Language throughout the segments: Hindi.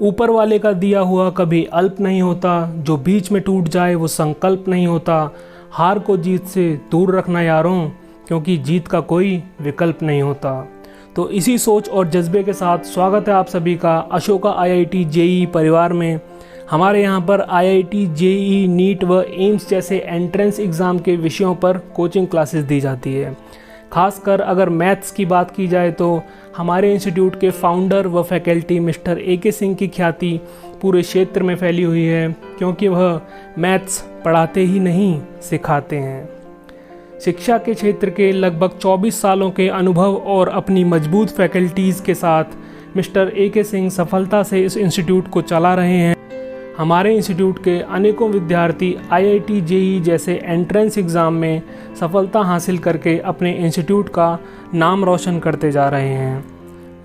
ऊपर वाले का दिया हुआ कभी अल्प नहीं होता, जो बीच में टूट जाए वो संकल्प नहीं होता। हार को जीत से दूर रखना यारों, क्योंकि जीत का कोई विकल्प नहीं होता। तो इसी सोच और जज्बे के साथ स्वागत है आप सभी का अशोका आईआईटी जेईई परिवार में। हमारे यहाँ पर आईआईटी जेईई नीट व एम्स जैसे एंट्रेंस एग्ज़ाम के विषयों पर कोचिंग क्लासेस दी जाती है। खासकर अगर मैथ्स की बात की जाए तो हमारे इंस्टीट्यूट के फाउंडर व फैकल्टी मिस्टर AK सिंह की ख्याति पूरे क्षेत्र में फैली हुई है, क्योंकि वह मैथ्स पढ़ाते ही नहीं सिखाते हैं। शिक्षा के क्षेत्र के लगभग 24 सालों के अनुभव और अपनी मजबूत फैकल्टीज़ के साथ मिस्टर AK सिंह सफलता से इस इंस्टीट्यूट को चला रहे हैं। हमारे इंस्टीट्यूट के अनेकों विद्यार्थी आईआईटी जेईई जैसे एंट्रेंस एग्ज़ाम में सफलता हासिल करके अपने इंस्टीट्यूट का नाम रोशन करते जा रहे हैं।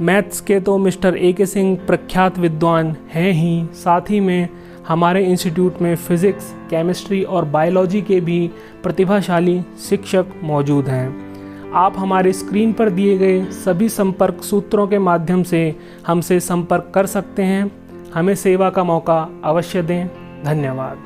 मैथ्स के तो मिस्टर AK सिंह प्रख्यात विद्वान हैं ही, साथ ही में हमारे इंस्टीट्यूट में फिज़िक्स, केमिस्ट्री और बायोलॉजी के भी प्रतिभाशाली शिक्षक मौजूद हैं। आप हमारे स्क्रीन पर दिए गए सभी संपर्क सूत्रों के माध्यम से हमसे संपर्क कर सकते हैं। हमें सेवा का मौका अवश्य दें। धन्यवाद।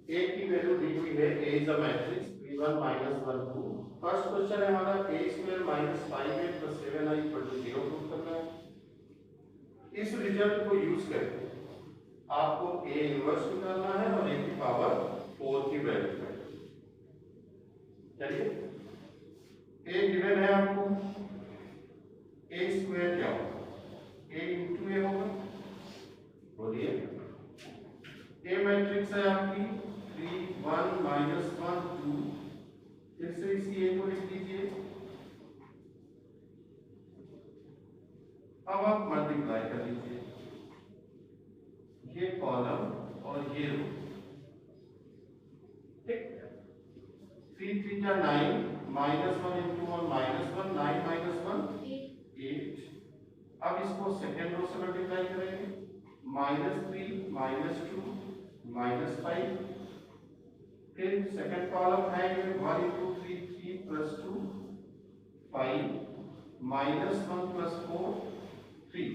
A की वैल्यू दी हुई है, A is a matrix V1 -1 2। First question है हमारा A² - 5A + 7I = 0 प्रूव करना है। इस रिजल्ट को यूज करके आपको A इनवर्स निकालना है और A की पावर 4 की वैल्यू है। चलिए, A गिवन है आपको, A² क्या होगा? A × A होगा। बोलिए, A मैट्रिक्स है आपकी 3 1 -1 2। फिर से इसी A को लिख लीजिए। अब आप मल्टीप्लाई कर लीजिए, ये कॉलम और ये रो। ठीक, 3 3 जा 9, -1 × 1 -1, 9 - 1 8। अब इसको सेकेंड रो से मल्टीप्लाई करेंगे, -3 -2 -5। फिर सेकेंड कॉलम है 1 × 3 3 + 2 5 -1 + 4 3।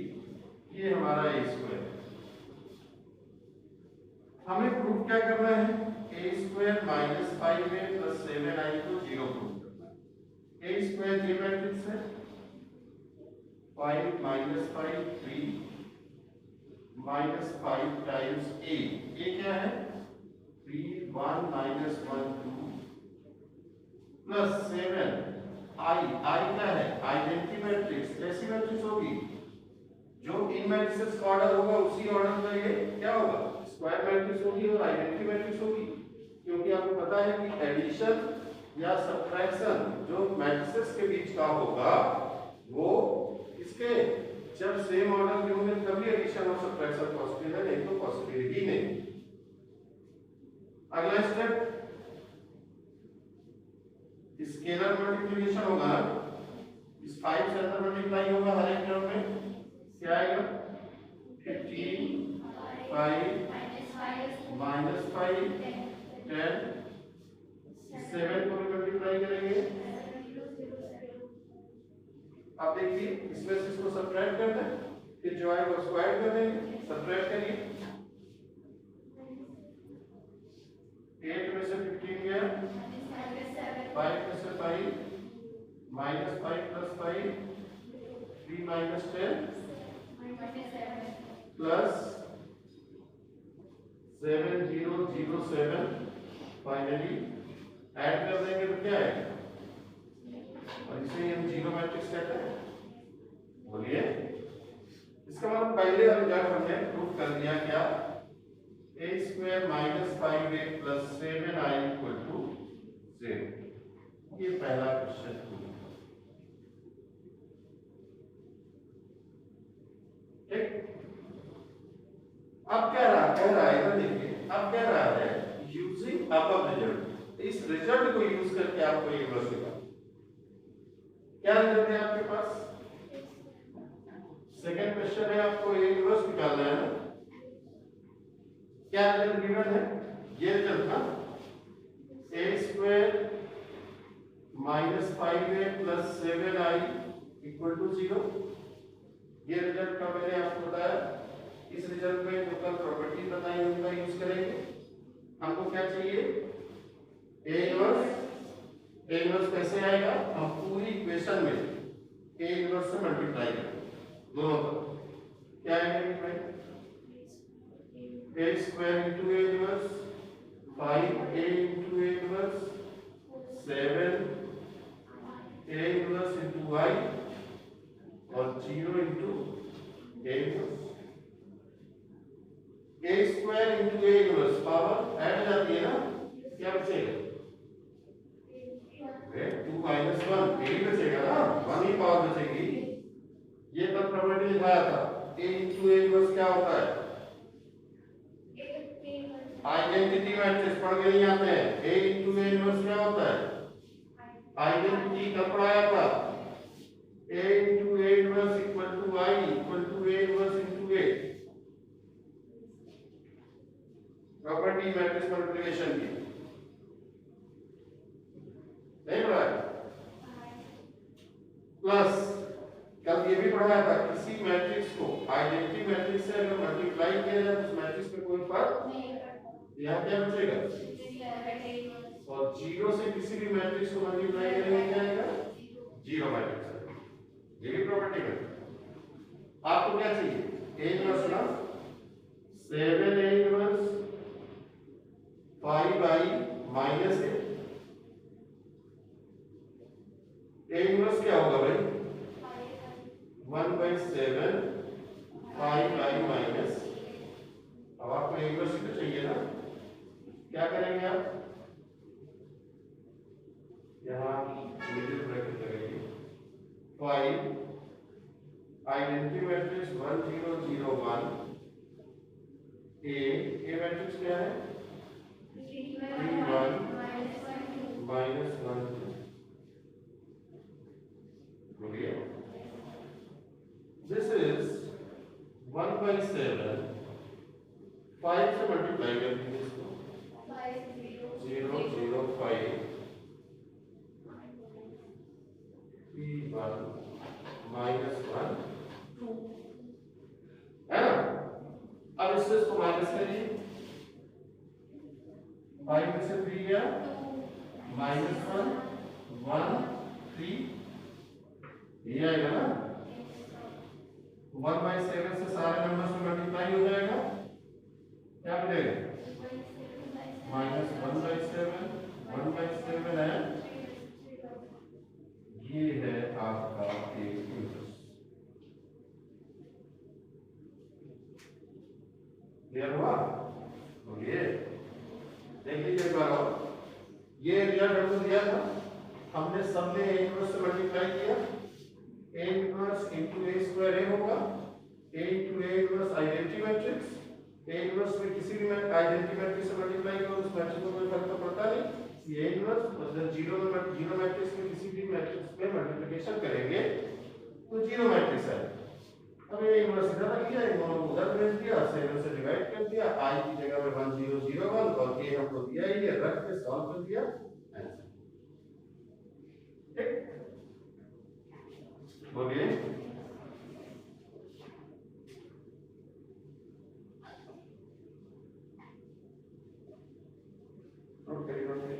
ये हमारा A²। हमें प्रूफ क्या करना है? A² - 5A + 7I को 0 प्रूफ करना है। A² ये मैट्रिक्स है, 5 - 5 3 -5 टाइम्स A। A क्या है? 3 1 -1 2 प्लस 7 I क्या है? Identity matrix. ऐसी मैट्रिक्स होगी जो इन मैट्रिसेस का ऑर्डर होगा उसी ऑर्डर का ये क्या होगा? स्क्वायर मैट्रिक्स होगी और आइडेंटिटी मैट्रिक्स होगी। क्योंकि आपको पता है कि एडिशन या सब्ट्रैक्शन जो मैट्रिसेस के बीच का होगा वो इसके जब सेम ऑर्डर के होंगे तभी एडिशन और सब्ट्रैक्शन पॉसिबल है, नहीं तो पॉसिबल ही नहीं। अगला स्टेप, स्केलर मल्टीप्लिकेशन होगा। इस 5 से अंदर मल्टीप्लाई होगा हर एक टर्म में, क्या आएगा? 15 5 -5 10। 7 को भी मल्टीप्लाई करेंगे। अब देखिए, इसमें से इसको सब्ट्रैक्ट करना है, फिर जो आएगा उसको ऐड कर देंगे। सब्ट्रैक्ट करिए, 8 में से 15 गया, 5 में से 5 -5 + 5 3 - 10 प्लस 7 0 0 7। फाइनली ऐड कर देंगे तो क्या है? और इसे हम जीरो मैट्रिक्स कहते हैं। बोलिए, इसका मतलब पहले रिजल्ट हमने प्रूफ कर दिया क्या? A² - 5A + 7I = 0। ये पहला क्वेश्चन। ठीक, अब क्या कह रहा है इधर देखिए, अब कह रहा है यूजिंग अबव रिजल्ट। इस रिजल्ट को यूज करके आपको ये इनवर्स निकालना। क्या रिजल्ट है आपके पास? सेकंड क्वेश्चन है, आपको ये इनवर्स निकालना है ना। क्या रिजल्ट गिवन है? ये रिजल्ट ना, A² -5a + 7i = 0। ये रिजल्ट का मैंने आपको बताया। इस रिजल्ट में जो कल प्रॉपर्टी बताई उनका यूज करेंगे। हमको क्या चाहिए? ए इनवर्स कैसे आएगा? हम पूरी इक्वेशन में ए इनवर्स से मल्टीप्लाई करेंगे दोनों तरफ। क्या आएगा भाई? a square into a inverse, 5a into a inverse, 7 a inverse into y और 0 into a inverse। a square into a inverse power add हो जाती है ना, क्या बचेगा? 2 - 1 यही बचेगा ना, 1 ही पावर बचेगी। ये तब प्रॉपर्टी दिखाया था। a into a inverse क्या होता है? आइडेंटिटी मैट्रिक्स पढ़ के नहीं आते हैं। a into a inverse क्या होता है? आइडेंटिटी कब पढ़ाया था? a into a inverse equal to I equal to a inverse into a। Property matrix multiplication की नहीं पढ़ाया? प्लस कल ये भी पढ़ाया था, किसी मैट्रिक्स को आइडेंटिटी मैट्रिक्स से अगर मल्टीप्लाई किया जाए तो उस मैट्रिक्स में कोई फर्क नहीं। यहाँ क्या बचेगा? और 0 से किसी भी मैट्रिक्स को मल्टीप्लाई करेंगे क्या आएगा? 0 मैट्रिक्स। ये भी प्रॉपर्टी है। आपको क्या चाहिए? a इनवर्स ना 7a inverse 5i minus a। a inverse क्या होगा भाई? 1/7 5i माइनस। अब आपको a इनवर्स तो चाहिए ना, क्या करेंगे आप? यहाँ मिडिल ब्रैकेट लगेगी। 5 आइडेंटिटी मैट्रिक्स 1 0 0 1 ए मैट्रिक्स क्या है? 3 1 -1 2। बोलिए। दिस इज 1/7 5 से मल्टीप्लाई कर दीजिए इसको। 0 0 5 3 1 -1 2 है ना। अब इससे इसको माइनस करिए। 5 में से 3 गया -1 1 3 ये आएगा ना। 1/7 से सारे नंबर्स में मल्टीप्लाई हो जाएगा, क्या मिलेगा? -1/7 1/7 है। ये है आपका एक इनवर्स। क्लियर हुआ? बोलिए। देख लीजिए एक बार और। ये रिजल्ट हमको दिया था, हमने सब में a इनवर्स से मल्टीप्लाई किया। a inverse into a square a होगा। a into a inverse identity matrix. a inverse में किसी भी आइडेंटिटी मैट्रिक्स से मल्टीप्लाई करो उस मैट्रिक्स में कोई फर्क तो पड़ता नहीं। ये इनवर्स मतलब 0 मैट्रिक्स में किसी भी मैट्रिक्स में मल्टीप्लिकेशन करेंगे तो 0 मैट्रिक्स है। अब ये इनवर्स इधर रख दिया, इन दोनों को उधर भेज दिया, 7 से डिवाइड कर दिया। i की जगह में 1 0 0 1 और a हमको दिया ही है, रख के सॉल्व कर दिया आंसर। ठीक, बोलिए। नोट करिए, नोट करिए।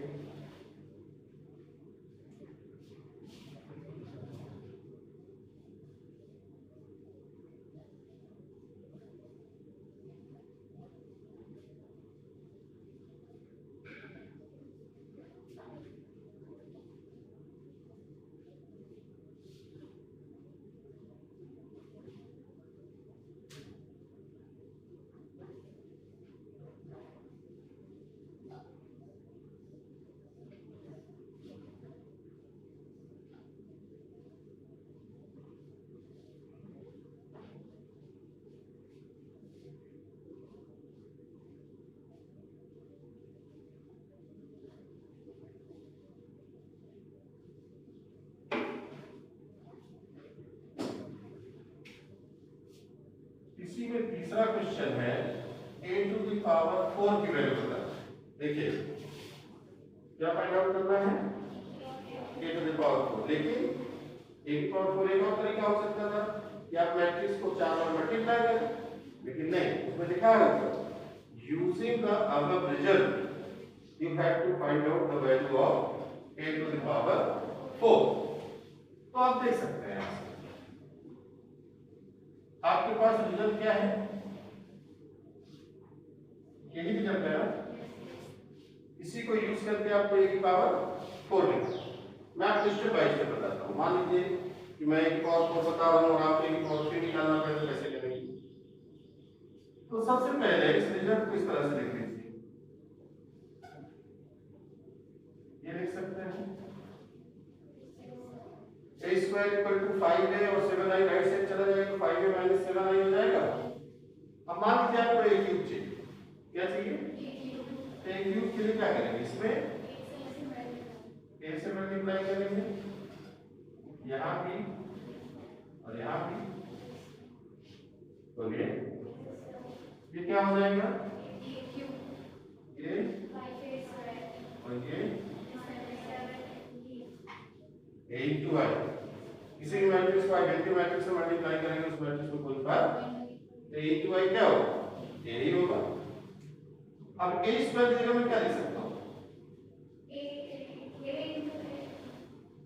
इसी में तीसरा क्वेश्चन है a टू द पावर 4 की वैल्यू बताना। देखिए क्या फाइंड आउट करना है? a to the power 4, लेकिन a की पावर 4 एक और तरीका हो सकता था कि आप मैट्रिक्स को 4 बार मल्टीप्लाई करें, लेकिन नहीं, उसमें लिखा है using the above result you have to find out the value of a to the power 4। तो आप देख सकते हैं आपके पास रिजल्ट क्या है, यही रिजल्ट है। इसी को यूज करके आपको a की पावर 4 लिखना है। मैं आपको स्टेप बाय स्टेप बताता हूँ। मान लीजिए कि मैं a की पावर 4 बता रहा हूँ और आपको a की पावर 3 निकालना पड़े तो कैसे करेंगे। तो सबसे पहले इस रिजल्ट को इस तरह से लिख लीजिए, ये लिख सकते हैं a square equal to 5a और 7i राइट साइड चला जाएगा तो 5a माइनस 7i हो जाएगा। अब मान लीजिए आपको a क्यूब चाहिए, क्या चाहिए, a क्यूब के लिए क्या करेंगे, इसमें a से मल्टीप्लाई करेंगे, यहाँ भी और यहाँ भी, तो ये क्या हो जाएगा, ये और ये a into i, किसी भी मैट्रिक्स को आइडेंटिटी मैट्रिक्स से मल्टीप्लाई करेंगे उस मैट्रिक्स को कोई बार तो a into i क्या होगा, a ही होगा। अब a स्क्वायर की जगह मैं क्या लिख सकता हूँ,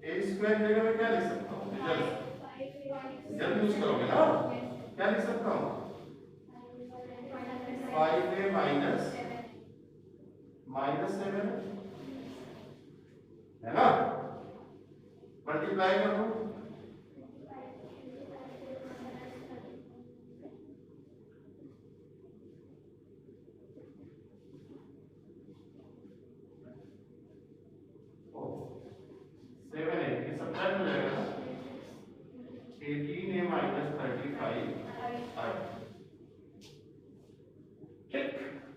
a स्क्वायर की जगह मैं क्या लिख सकता हूँ, जब यूज करोगे ना, क्या लिख सकता हूँ, 5a माइनस 7 है ना, मल्टीप्लाई कर दो,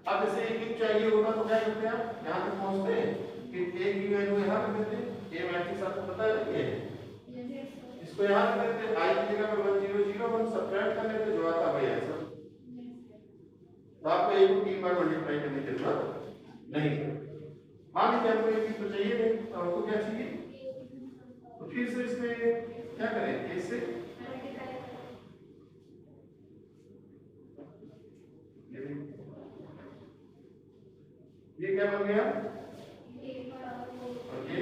अब जैसे एक क्यूब चाहिए होगा तो क्या करते हैं आप यहाँ तक पहुँचते हैं कि एक की वैल्यू यहाँ रख देते हैं, ये मैट्रिक्स आपको पता है ये इसको यहाँ रख देते हैं, i की जगह पे 1 0 0 1 सब्ट्रैक्ट कर लेते जो आता वही आंसर। तो आपको एक को 3 बार मल्टीप्लाई करने की जरूरत नहीं है। मान लीजिए आपको एक क्यूब तो चाहिए नहीं, तो आपको क्या चाहिए, तो फिर से इसमें क्या करें, इससे ये क्या बन गया, और ये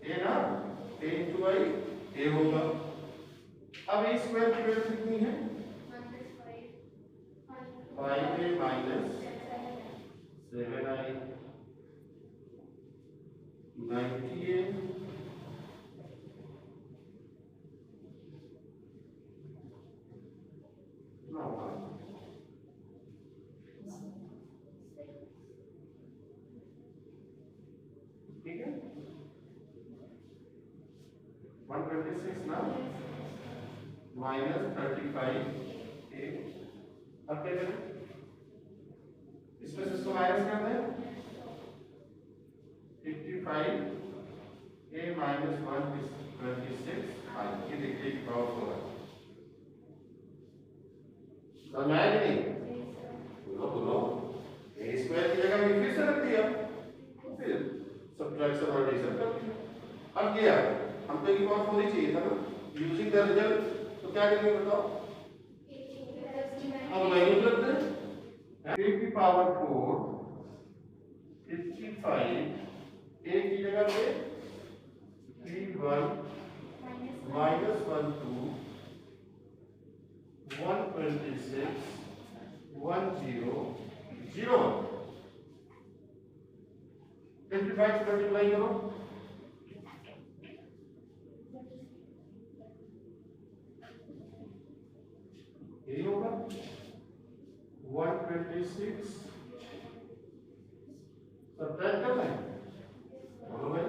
a ना, a into i a होगा। अब a स्क्वायर की वैल्यू कितनी है, 5a माइनस 7i 90a ठीक है, 126 ना माइनस 35 a। अब क्या करें, इसमें से इसको माइनस कर दें, 55 a माइनस 126 i, ये देखिए कि पावर 4 है, समझ आया कि नहीं, बोलो a स्क्वायर की जगह में फिर से रख दिया, फिर सब्ट्रैक्शन और एडिशन कर दिया। अब क्या हमको एक पावर 4 ही चाहिए था ना, यूजिंग द रिजल्ट, तो क्या करेंगे बताओ, अब वैल्यू रख दें, a की पावर 4 55 a की जगह पे 3 1 माइनस 1 2 126 1 0 0 55 से मल्टीप्लाई करो, यही होगा 126 सब्ट्रैक्ट करना है, बोलो भाई,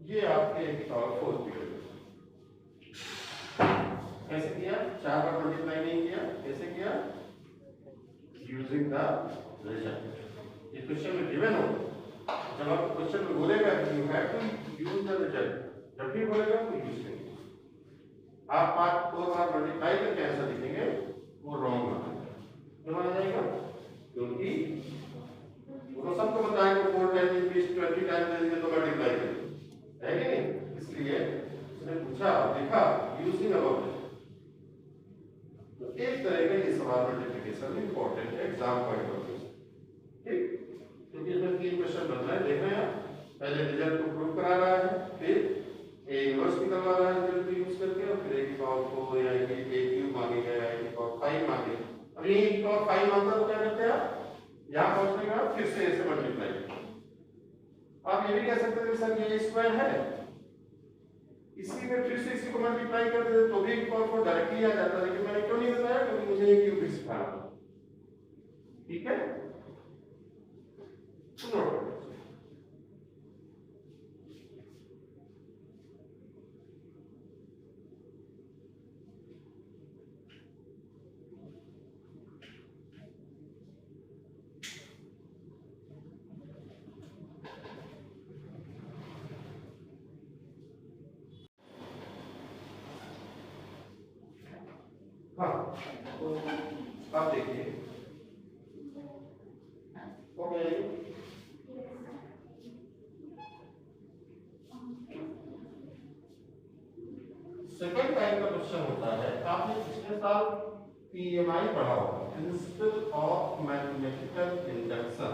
ये आपके एक पावर 4 की वैल्यू कैसे किया, 4 बार मल्टीप्लाई नहीं किया, कैसे किया, यूजिंग द रिजल्ट। ये क्वेश्चन में गिवन हो आप 5 4 बार मल्टीप्लाई करके आंसर लिखेंगे वो रॉन्ग माना जाएगा, क्योंकि वो सबको बताया कि 4 टाइम्स 20 20 टाइम्स देंगे तो मल्टीप्लाई करेंगे, है कि नहीं? इसलिए उसने पूछा, लिखा यूजिंग अबाउट। तो एक तरह का ये सवाल मल्टीप्लिकेशन इंपॉर्टेंट है एग्जाम पॉइंट ऑफ व्यू, ठीक? क्योंकि इसमें 3 क्वेश्चन बन रहे हैं, देख रहे हैं आप। पहले रिजल्ट को प्रूव करा रहा है, फिर ए इनवर्स निकलवा रहा है रिजल्ट को यूज करके, और फिर ए की पावर 4 या ए क्यूब मांगेगा या ए की पावर 5 मांगेगा। अब ये ए की पावर 5 मांगता तो क्या करते हैं आप, यहाँ पहुंचने के बाद फिर से ऐसे मल्टीप्लाई। आप ये भी कह सकते थे सर ये स्क्वायर है, इसी में फिर से इसी को मल्टीप्लाई कर देते तो भी एक पावर 4 डायरेक्टली आ जाता, लेकिन मैंने क्यों नहीं बताया, क्योंकि मुझे एक क्यूब भी सिखाना था, ठीक है? सुनो, हाँ तो आप देखिए, ओके सेकंड टाइप का क्वेश्चन होता है, आपने पिछले साल पीएमआई पढ़ा होगा, प्रिंसिपल ऑफ मैथमेटिकल इंडक्शन,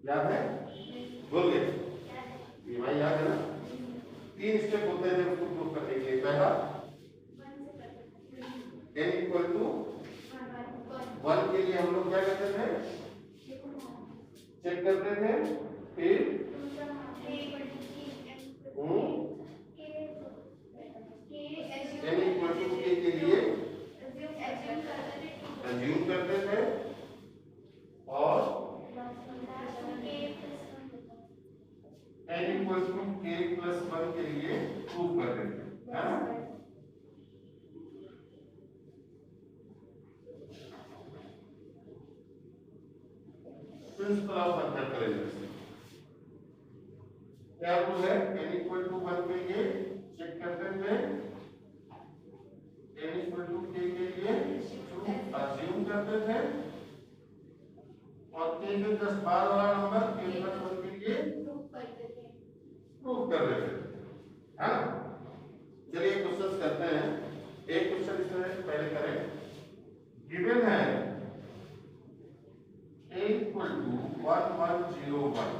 याद है? बोल गए? पीएमआई याद है ना? 3 स्टेप होते हैं उसको प्रूव करने के लिए। पहला n इक्वल टू 1 के लिए हम लोग क्या करते थे, चेक करते थे, फिर n इक्वल टू k के लिए एज्यूम करते थे, और n equal to k plus 1 के लिए प्रूव करते थे, है ना? प्रिंसिपल ऑफ मैथमेटिकल इंडक्शन क्या रूल है, n इक्वल टू 1 के लिए चेक करते थे, n इक्वल टू k के लिए अज्यूम करते थे, और k के 10 बार वाला नंबर k प्लस 1 के लिए प्रूव कर देते थे, है ना? चलिए क्वेश्चन करते हैं। एक क्वेश्चन इसमें पहले करें, गिवन है a इक्वल टू 1101,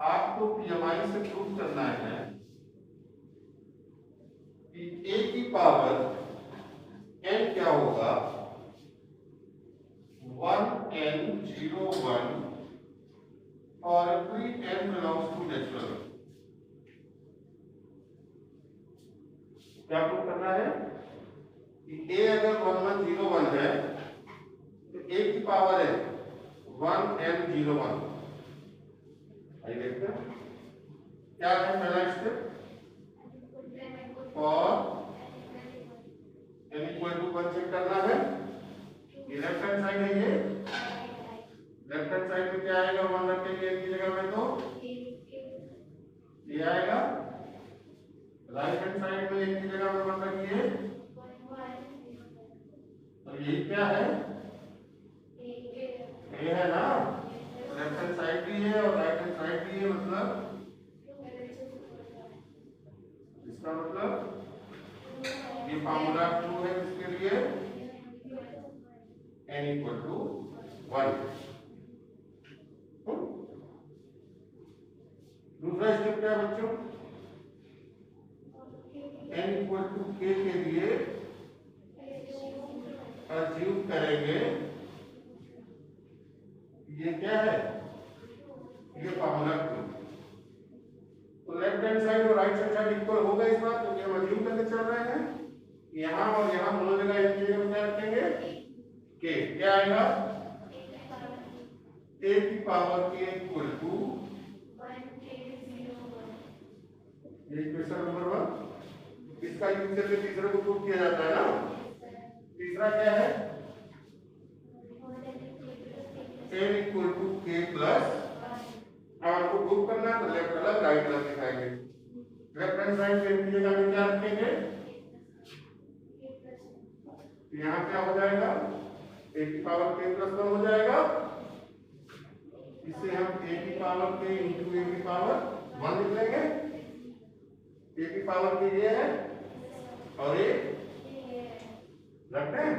आपको पीएमआई से प्रूव करना है कि a की पावर n क्या होगा, 1n01 और every n belongs to natural। क्या प्रूव करना है कि a अगर 1101 है तो a की पावर है 1n01। आइए देखते हैं क्या है पहला स्टेप, और n इक्वल टू 1 चेक करना है, ये लेफ्ट हैंड साइड है, ये लेफ्ट हैंड साइड में क्या आएगा, 1 रखेंगे n की जगह में तो ये आएगा, राइट हैंड साइड में n की जगह में 1 रखिए, और ये क्या है, ये है ना, लेफ्ट हैंड साइड भी है और राइट हैंड साइड भी है, मतलब इसका मतलब ये फार्मूला ट्रू है इसके लिए n इक्वल टू 1। दूसरा स्टेप क्या है बच्चों, n इक्वल टू k के लिए अज्यूम करेंगे, ये क्या है, ये फार्मूला ट्रू। तो लेफ्ट हैंड साइड और राइट हैंड साइड इक्वल होगा इस बार, क्योंकि हम अज्यूम करके चल रहे हैं, यहाँ और यहाँ दोनों जगह n की जगह क्या रखेंगे, k, क्या आएगा, a की पावर k इक्वल टू, ये इक्वेशन नंबर 1, इसका यूज करके तीसरे को प्रूव किया जाता है ना। तीसरा क्या है, n equal to k plus, अब आपको प्रूव करना है तो लेफ्ट अलग राइट अलग दिखाएंगे, लेफ्ट हैंड साइड में की जगह में क्या रखेंगे? यहाँ क्या हो जाएगा? a की पावर k प्लस 1 हो जाएगा। इसे हम a की पावर k इंटू a की पावर 1 लिख लेंगे। a की पावर k ये है और ये रखते हैं।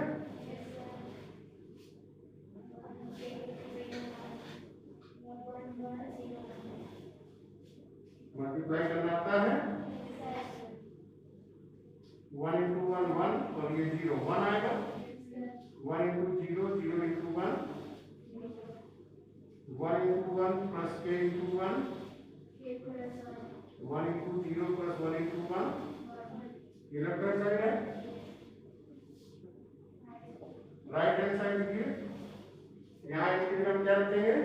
मल्टीप्लाई करना आता है। 1 इंटू 1 1 और ये 0 1 आएगा। 1 into 0 0 into 1 1 into 1 plus k into 1 1 into 0 plus 1 into 1 ये लेफ्ट हैंड साइड है। राइट हैंड साइड देखिए यहाँ इसकी जगह क्या रखेंगे?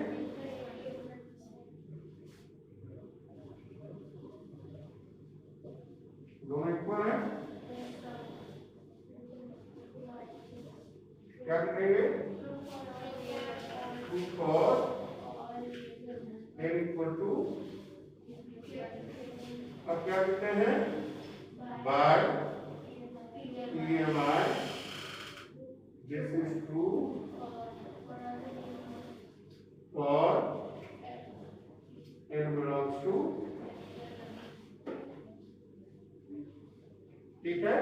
दोनों इक्वल है। क्या लिखेंगे? 2 cos n इक्वल टू अब क्या लिखते हैं? By EMI this is true for n belongs to, ठीक है।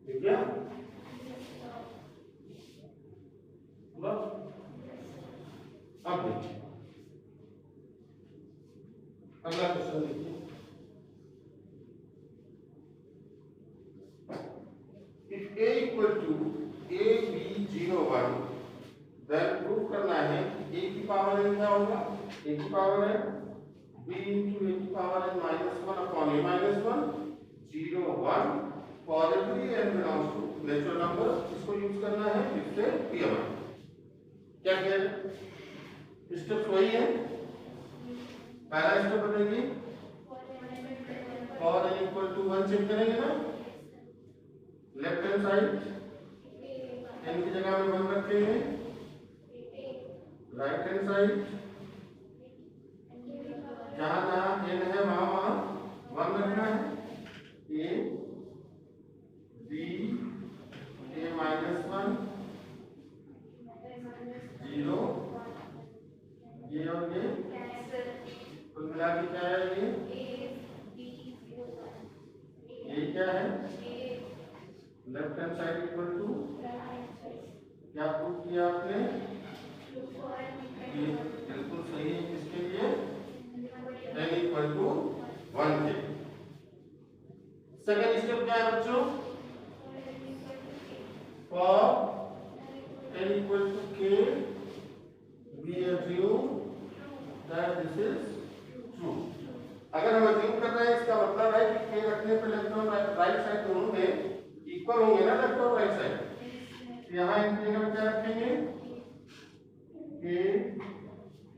ठीक है। अब देखिए अगला क्वेश्चन देखिए। If a equal to a b 0 1 then prove करना है कि a की पावर n क्या होगा? a की पावर है b इंटू a की power n minus 1 upon a minus 1 0 1 for every n belongs to natural number. इसको यूज करना है इससे PMI क्या किया? स्टेप्स वही है। पहला स्टेप बताइए for n equal to 1 check करेंगे ना। लेफ्ट हैंड साइड n की जगह में 1 रखेंगे। राइट हैंड साइड जहां जहां n है वहां वहां 1 रखना है। a b a माइनस 1 0 ये और ये कुल मिला के क्या है? ये क्या है? Left hand side equal to क्या प्रूव किया आपने? ये बिल्कुल सही है। किसके लिए? n इक्वल टू 1 के। सेकंड स्टेप क्या है बच्चों? For n equal to k we assume that this is true। अगर हम assume कर रहे हैं इसका मतलब है कि k रखने पे लेफ्ट और राइट साइड दोनों में इक्वल होंगे ना, लेफ्ट और राइट साइड। यहाँ इन जगह में क्या रखेंगे? k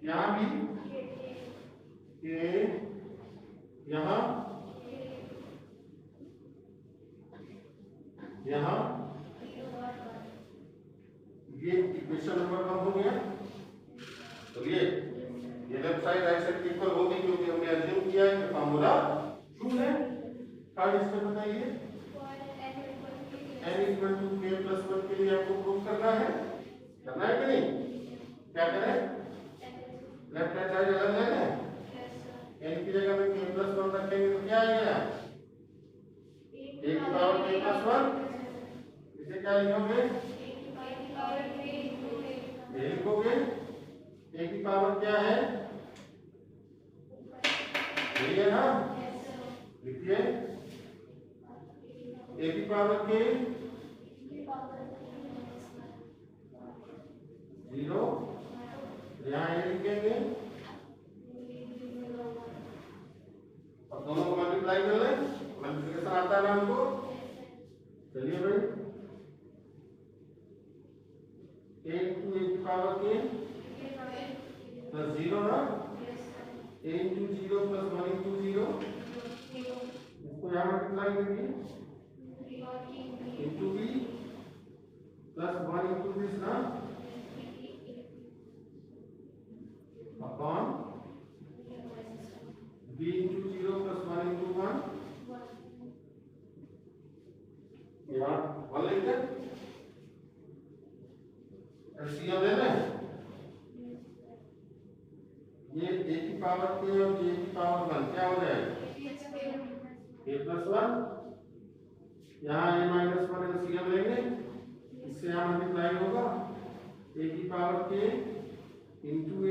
यहाँ भी k यहाँ यहाँ ये इक्वेशन नंबर 1 हो गया। तो ये left side right side equal होगी क्योंकि हमने अज्यूम किया है कि फार्मूला ट्रू है। थर्ड स्टेप बताइए। n equal to k plus 1 के लिए आपको प्रूव करना है कि नहीं? क्या करें? लेफ्ट हैंड साइड अलग लेना है। n की जगह में k प्लस 1 रखेंगे तो क्या आएगा? a की पावर k प्लस 1। इसे क्या लिखोगे? a लिखोगे। a की पावर क्या है? यही है ना? लिखिए a की पावर k 0, यहाँ a लिखेंगे और दोनों को मल्टीप्लाई कर लें। मल्टीप्लिकेशन आता है ना हमको? चलिए भाई, a इंटू a की पावर k प्लस 0 ना, a इंटू 0 प्लस 1 इंटू 0, इसको यहाँ मल्टीप्लाई करिए into b plus 1 into this ना upon b into 0 plus 1 into 1, यहाँ 1 लिखते हैं। एलसीएम ले लें। ये a की पावर k और j की पावर 1 क्या हो जाएगा? a प्लस 1, यहाँ a माइनस 1 एलसीएम लेंगे, इससे यहाँ मल्टीप्लाई होगा a की पावर k इंटू a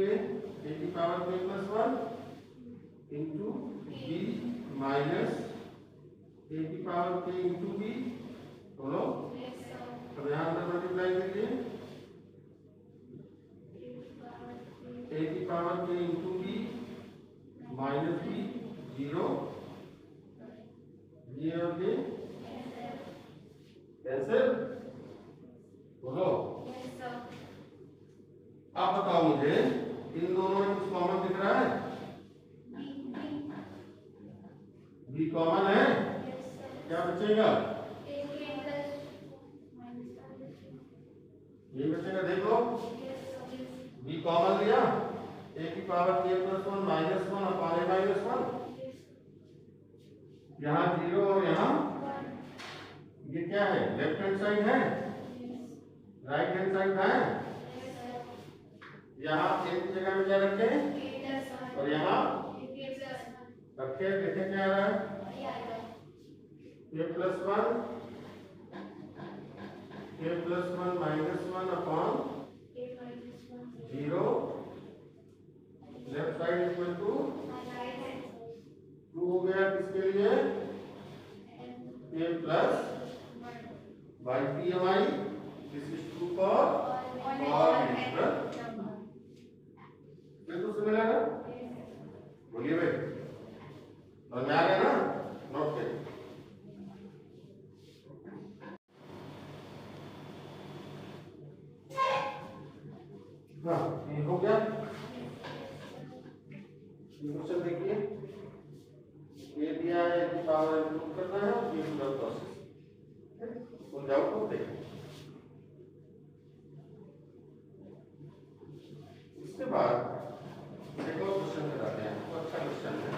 की power k plus 1 into b minus a की पावर k इंटू b, बोलो। तो यहाँ अंदर मल्टीप्लाई करिए a की power k into b minus b 0, ये और ये कैंसिल, बोलो। आप बताओ मुझे इन दोनों में कुछ कॉमन दिख रहा है? b कॉमन है, क्या बचेगा? ये बचेगा, देख लो। b कॉमन लिया, a की power k plus 1 minus 1 upon a minus 1, यहाँ 0 और यहाँ ये क्या है? लेफ्ट हैंड साइड है, राइट हैंड साइड है। यहाँ a की जगह में क्या रखें और यहाँ रखे, देखें क्या आ रहा है? k plus 1 minus 1 upon 0, left side equal to 2 हो गया। किसके लिए? a plus by P M I, this is true for natural. बिल्कुल से मिलेगा, बोलिए भाई, और में आ गया ना? नोट के हाँ, ये हो गया। क्वेश्चन देखिए, ये दिया है कि पावर इनपुट करना है और ये पूरा प्रोसेस हो जाओ तो देखिए। इसके बाद एक और क्वेश्चन कराते हैं, तो अच्छा क्वेश्चन है।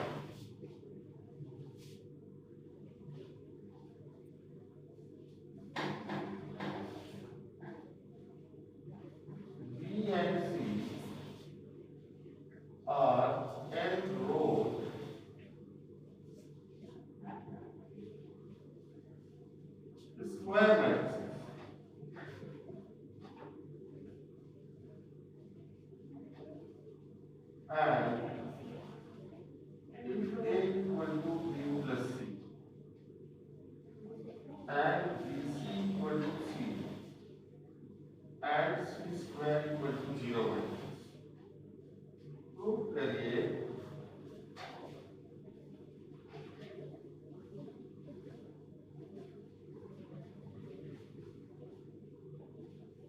B and C are enrolled square matrices and if A equal to B plus C and BC equal to C and C square equal to 0 matrix, prove करिए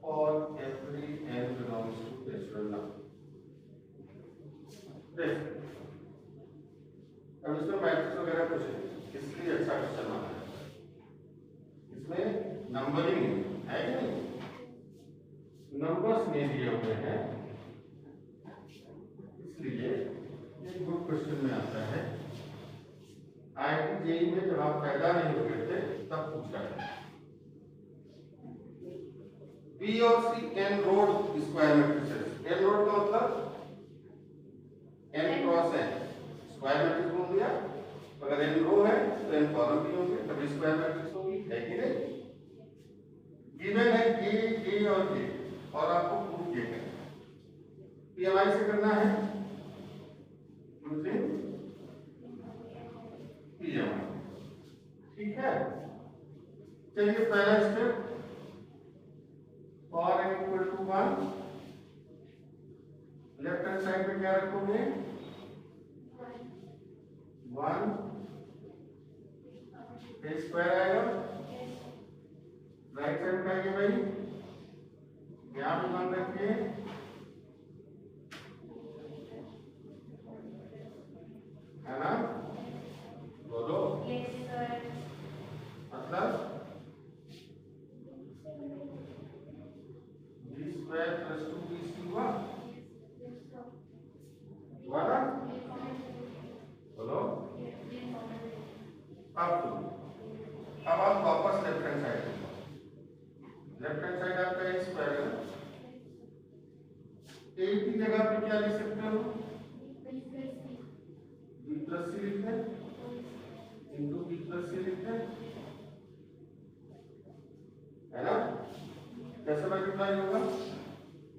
और every n belongs to natural number। अब इसमें मैट्रिक्स वगैरह कुछ है, इसलिए अच्छा क्वेश्चन माना है। इसमें नंबरिंग है कि नहीं? नंबर्स में दिए हुए हैं, इसलिए ये गुड क्वेश्चन में आता है। आईडी जेई में जब आप पैदा नहीं हो गए थे तब पूछा है। बी और C n rowed square matrices. N rowed का मतलब n cross n square matrix बोल दिया। अगर एन रो है तो एन कॉलम भी होंगे तभी स्क्वायर मैट्रिक्स होगी, है कि नहीं। गिवन है ए और के और आपको प्रूफ ये करना है। पीएमआई से करना है यूजिंग पीएमआई, ठीक है। चलिए पहला step, for n equal to 1 left hand side पे क्या रखोगे 1 स्क्वायर आएगा, राइट साइड उठाइए भाई, यहाँ पे 1 रखिए, है ना, बोलो मतलब बी स्क्वायर प्लस 2bc हुआ ना, बोलो। अब आप वापस लेफ्ट हैंड साइड पे, लेफ्ट हैंड साइड आपका ए स्क्वायर है, ए की जगह पे क्या लिख सकते हो बी प्लस सी लिखते हैं, इंटू बी प्लस सी लिखते हैं, है ना। कैसे मल्टीप्लाई होगा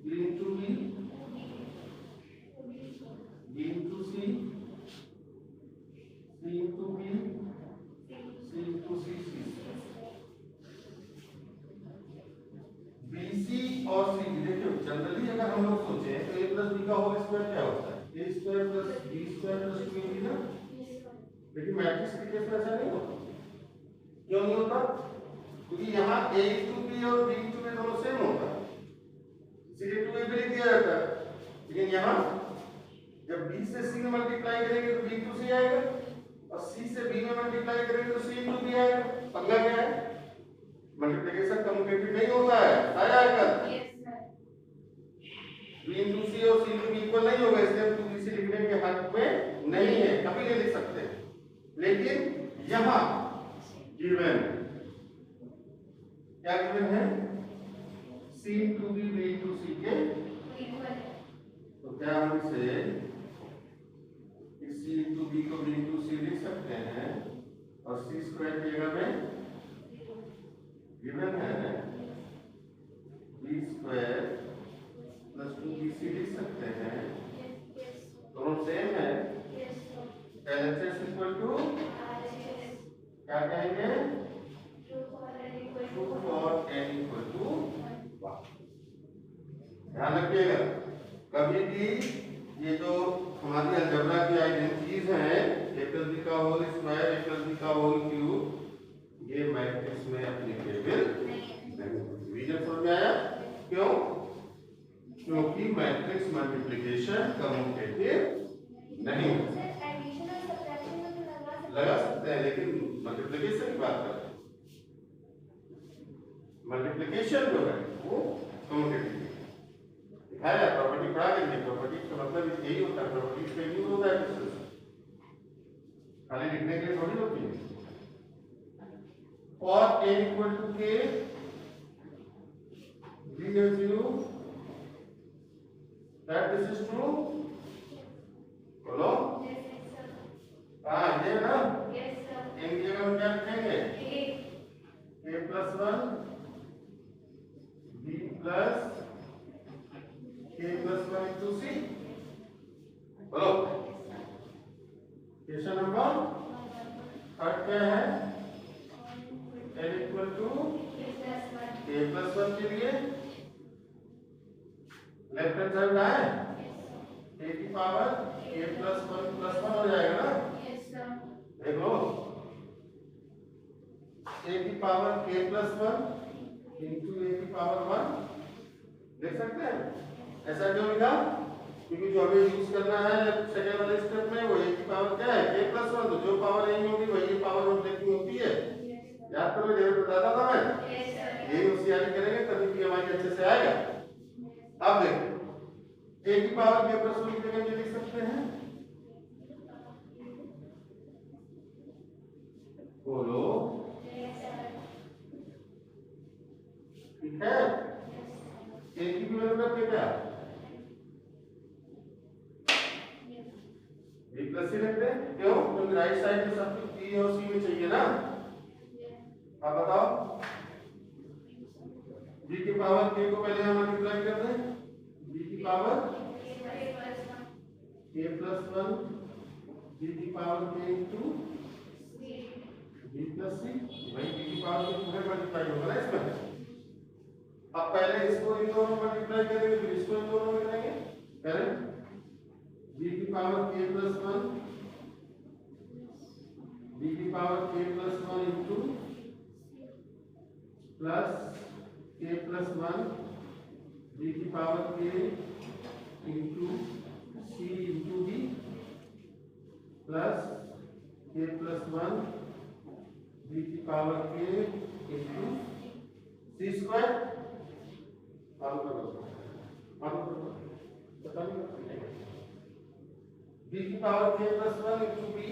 B into B, B into C, C into B, C into C, BC और सी। देखिए जनरली अगर हम लोग सोचें तो ए प्लस बी का होल स्क्वायर क्या होता है A square plus B square plus 2ab ना, लेकिन मैट्रिक्स के केस में ऐसा नहीं होता। क्यों नहीं होता? क्योंकि यहाँ a इंटू बी और b इंटू ए दोनों सेम होता है, इसलिए 2ab लिख दिया जाता है। लेकिन यहाँ जब b से c में मल्टीप्लाई करेंगे तो b इंटू सी आएगा और c से b में मल्टीप्लाई करेंगे तो c इंटू b आएगा। पंगा क्या है, मल्टीप्लिकेशन कम्यूटेटिव नहीं होता है, आया कर b इंटू सी और c इंटू b इक्वल नहीं होगा, इसलिए हम 2bc लिखने के हक में नहीं है, कभी नहीं लिख सकते। लेकिन यहाँ गिवन क्या गिवन है c into b b into c के तो क्या हम इसे c इंटू b को b इंटू c लिख सकते हैं और c स्क्वायर की जगह में गिवन है b स्क्वायर प्लस 2bc लिख सकते हैं, दोनों सेम है। LHS इक्वल टू क्या कहेंगे true for n equal to 1। ध्यान रखिएगा कभी भी ये जो हमारी अलजेब्रा की आइडेंटिटीज हैं a प्लस बी का whole square a plus B का होल क्यूब, ये मैट्रिक्स में एप्लीकेबल नहीं। रीजन समझ में आया क्यों? क्योंकि मैट्रिक्स मल्टीप्लिकेशन कम्यूटेटिव नहीं होता। लगा सकते हैं लेकिन मल्टीप्लिकेशन की बात कर रहे हैं, मल्टीप्लिकेशन जो है वो कम्यूटेटिव दिखाया। प्रॉपर्टी पढ़ा देंगे, प्रॉपर्टी का मतलब यही होता है, प्रॉपर्टीज का यूज होता है खाली लिखने के लिए थोड़ी होती है। और a इक्वल टू के we assume that this is true, बोलो। हाँ ये ना इन जगह में क्या लिखेंगे a plus 1 b plus k plus 1 into c, बोलो। क्वेश्चन नंबर 3 क्या है n equal to k plus 1 के लिए लेफ्ट हैंड साइड आए a की पावर k प्लस 1 हो जाएगा ना, देख लो a की power k plus 1 into a की पावर 1 देख सकते हैं। ऐसा क्यों लिखा? क्योंकि जो हमें यूज करना है सेकंड वाले स्टेप में वो a की पावर क्या है k प्लस 1, तो जो पावर यही होगी वही पावर हम देखनी होती है। याद करो जरूर बताता था मैं, यही होशियारी करेंगे तभी भी हमारी अच्छे से आएगा। अब देखो a की पावर k प्लस 1 की जगह ये लिख सकते हैं बी प्लस सी लिखते हैं, क्यों? क्योंकि राइट साइड में सब कुछ बी और सी में चाहिए ना। अब बताओ, बी की पावर के को पहले हम मल्टीप्लाई कर दें, बी की power k plus one, b की power k into b plus सी, वही बी की पावर के पूरे मल्टीप्लाई होगा ना इसमें। अब पहले इसको इन दोनों में मल्टीप्लाई करेंगे, फिर इसको इन दोनों में करेंगे, करें बी की power k plus one, b की power k plus one into plus k plus one, b की power k into c into b plus k plus one, b की power k into c square. B की power k plus one into B,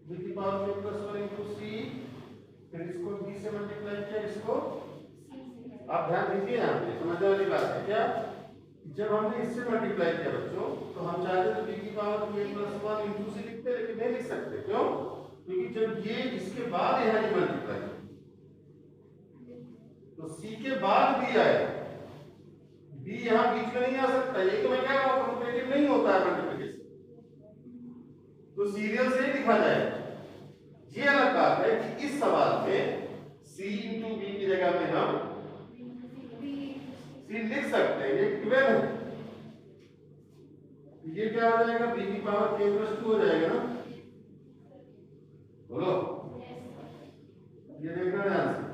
b की power k plus one into c, फिर इसको बी से मल्टीप्लाई किया, इसको आप ध्यान दीजिए, यहाँ पे समझने वाली बात है क्या, जब हमने इससे मल्टीप्लाई किया बच्चों, तो हम चाहते तो बी की power k plus one into सी लिखते, लेकिन नहीं लिख सकते, क्यों? क्योंकि जब ये इसके बाद यहाँ ये मल्टीप्लाई तो सी के बाद बी आएगा, बी यहाँ बीच में नहीं आ सकता, ये तो मैं क्या कहूँ कॉम्पिटिटिव नहीं होता है मल्टीप्लिकेशन, तो सीरियल से ही लिखा जाएगा। ये अलग बात है कि इस सवाल में c इंटू बी की जगह में हम c लिख सकते हैं, ये 12 है, ये क्या हो जाएगा, b की पावर k प्लस 2 हो जाएगा ना, बोलो ये देखना ध्यान से।